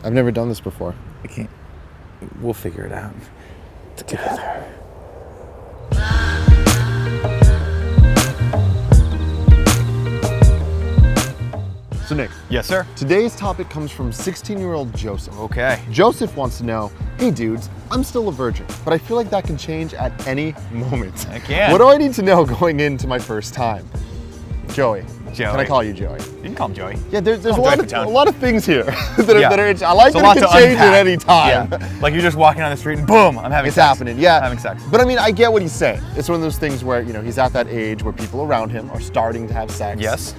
I've never done this before. I can't. We'll figure it out together. So Nick. Yes, sir. Today's topic comes from 16-year-old Joseph. Okay. Joseph wants to know, hey dudes, I'm still a virgin, but I feel like that can change at any moment. It can. What do I need to know going into my first time? Joey. Can I call you Joey? You can call him Joey. Yeah, there's a lot of things here that are I like that it can change at any time. Yeah. Like you're just walking down the street and boom, I'm having it's sex. happening, yeah. Having sex. But I mean, I get what he's saying. It's one of those things where, you know, he's at that age where people around him are starting to have sex. Yes.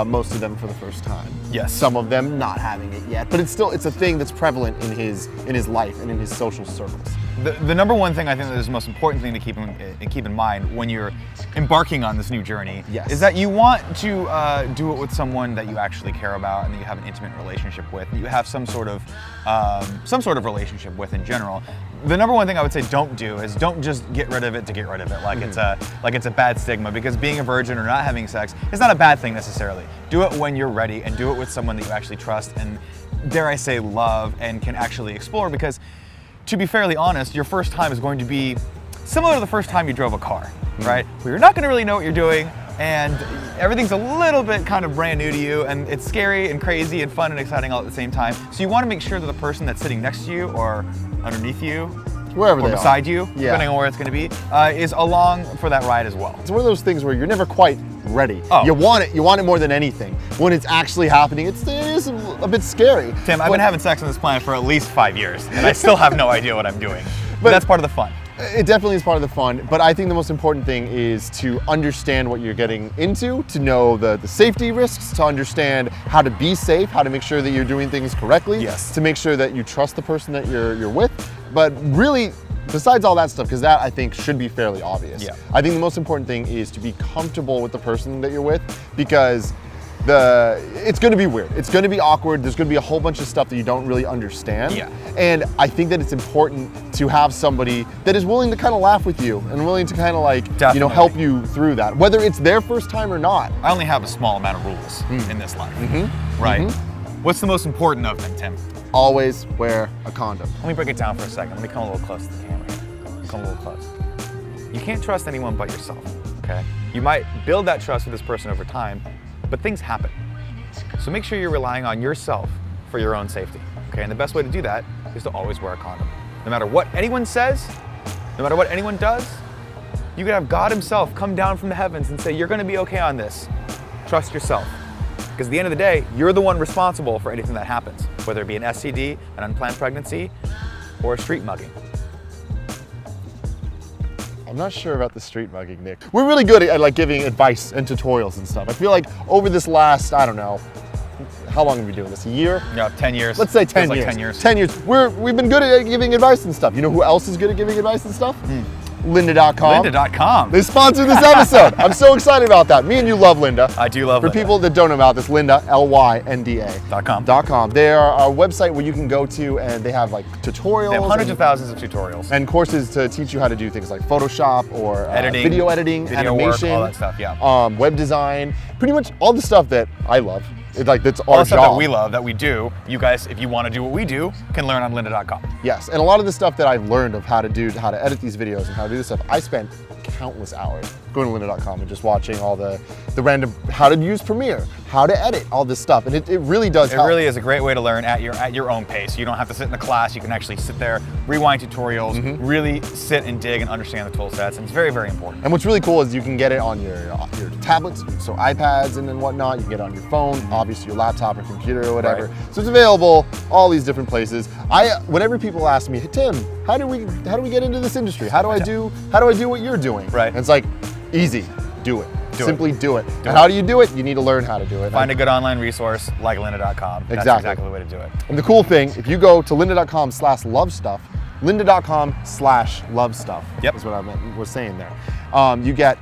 Most of them for the first time. Yes. Some of them not having it yet, but it's a thing that's prevalent in his life and in his social circles. The number one thing I think that is the most important thing to keep in mind when you're embarking on this new journey is that you want to do it with someone that you actually care about and that you have an intimate relationship with, that you have some sort of relationship with in general. The number one thing I would say don't do is don't just get rid of it to get rid of it, like it's a bad stigma, because being a virgin or not having sex is not a bad thing necessarily. Do it when you're ready and do it with someone that you actually trust and, dare I say, love and can actually explore, because to be fairly honest, your first time is going to be similar to the first time you drove a car, right? Where you're not going to really know what you're doing and everything's a little bit kind of brand new to you and it's scary and crazy and fun and exciting all at the same time. So you want to make sure that the person that's sitting next to you or underneath you, wherever or they beside are. you, depending on where it's going to be, is along for that ride as well. It's one of those things where you're never quite ready. Oh. You want it more than anything. When it's actually happening, it is a bit scary. Tim, I've been having sex on this planet for at least 5 years, and I still have no idea what I'm doing. But that's part of the fun. It definitely is part of the fun, but I think the most important thing is to understand what you're getting into, to know the safety risks, to understand how to be safe, how to make sure that you're doing things correctly, to make sure that you trust the person that you're with. But really, besides all that stuff, because that I think should be fairly obvious, I think the most important thing is to be comfortable with the person that you're with, because it's going to be weird. It's going to be awkward. There's going to be a whole bunch of stuff that you don't really understand. And I think that it's important to have somebody that is willing to kind of laugh with you and willing to kind of like, you know, help you through that, whether it's their first time or not. I only have a small amount of rules in this life, right? What's the most important of them, Tim? Always wear a condom. Let me break it down for a second. Let me come a little close to the camera here. Come a little close. You can't trust anyone but yourself, okay? You might build that trust with this person over time, but things happen. So make sure you're relying on yourself for your own safety, okay? And the best way to do that is to always wear a condom. No matter what anyone says, no matter what anyone does, you could have God himself come down from the heavens and say, you're gonna be okay on this. Trust yourself. Because at the end of the day, you're the one responsible for anything that happens, whether it be an STD, an unplanned pregnancy, or a street mugging. I'm not sure about the street mugging, Nick. We're really good at like giving advice and tutorials and stuff. I feel like over this last, I don't know, how long have we been doing this? A year? Yeah, 10 years. Let's say 10 years. Like 10 years. 10 years. We've been good at giving advice and stuff. You know who else is good at giving advice and stuff? Lynda.com. Lynda.com. They sponsored this episode. I'm so excited about that. Me and you love Lynda. I do love Lynda. For people that don't know about this, Lynda, Lynda.com. They are a website where you can go to and they have like tutorials. They have hundreds of thousands of tutorials. And courses to teach you how to do things like Photoshop or editing, video editing, animation, work, all that stuff, web design, pretty much all the stuff that I love. It's like that's all our the stuff job. that we love, that we do. You guys, if you want to do what we do, can learn on Lynda.com. Yes, and a lot of the stuff that I've learned of how to edit these videos and how to do this stuff, I spent countless hours going to Lynda.com and just watching all the random, how to use Premiere, how to edit, all this stuff, and it really does help. It really is a great way to learn at your own pace. You don't have to sit in a class. You can actually sit there, rewind tutorials, really sit and dig and understand the tool sets, and it's very, very important. And what's really cool is you can get it on your tablets, so iPads and whatnot. You can get it on your phone, obviously your laptop or computer or whatever. Right. So it's available all these different places. Whenever people ask me, hey, Tim, how do we get into this industry? How do I do what you're doing? Right. And it's like, easy, do it. Simply do it. And how do you do it? You need to learn how to do it. Find a good online resource like Lynda.com. That's exactly the way to do it. And the cool thing, if you go to lynda.com/lovestuff, lynda.com/lovestuff, is what I was saying there. You get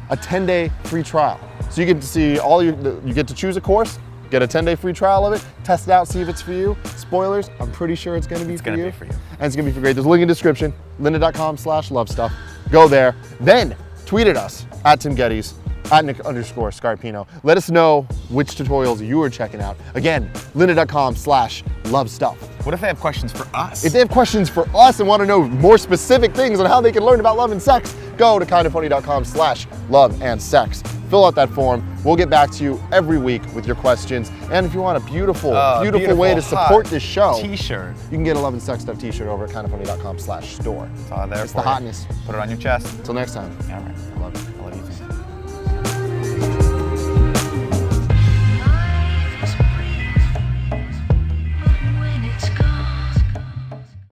a 10-day free trial. So you get to see you get to choose a course, get a 10-day free trial of it, test it out, see if it's for you. Spoilers, I'm pretty sure it's gonna be for you. And it's gonna be for great. There's a link in the description, lynda.com/lovestuff. Go there, then tweet at us at Tim Gettys at Nick_Scarpino. Let us know which tutorials you are checking out. Again, lynda.com/lovestuff. What if they have questions for us? If they have questions for us and want to know more specific things on how they can learn about love and sex, go to kindafunny.com/love-and-sex. Fill out that form. We'll get back to you every week with your questions. And if you want a beautiful way to support this show, t-shirt. You can get a Love and Sex Stuff t-shirt over at kindafunny.com/store. It's all there it's for the hotness. Put it on your chest. Until next time. All right. I love you.